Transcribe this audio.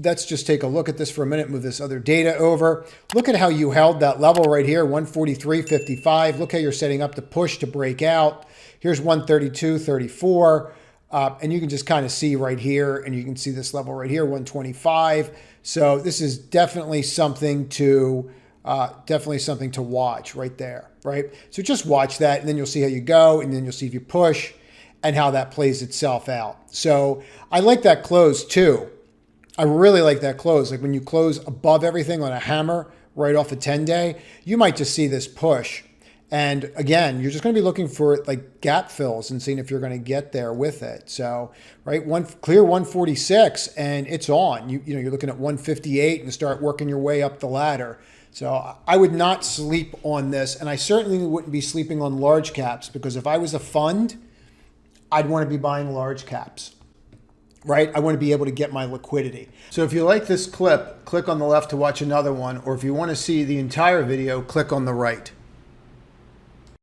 let's just take a look at this for a minute, move this other data over. Look at how you held that level right here, 143.55. Look how you're setting up the push to break out. Here's 132.34. And you can just kind of see right here, and you can see this level right here, 125. So this is definitely something to watch right there, right? So just watch that, and then you'll see how you go, and then you'll see if you push and how that plays itself out. So I like that close too. I really like that close. Like when you close above everything on a hammer right off a 10-day, you might just see this push. And again, you're just going to be looking for like gap fills and seeing if you're going to get there with it. So, right, clear 146 and it's on. You know, you're looking at 158 and start working your way up the ladder. So I would not sleep on this, and I certainly wouldn't be sleeping on large caps, because if I was a fund, I'd want to be buying large caps. Right? I want to be able to get my liquidity. So if you like this clip, click on the left to watch another one, or if you want to see the entire video, click on the right.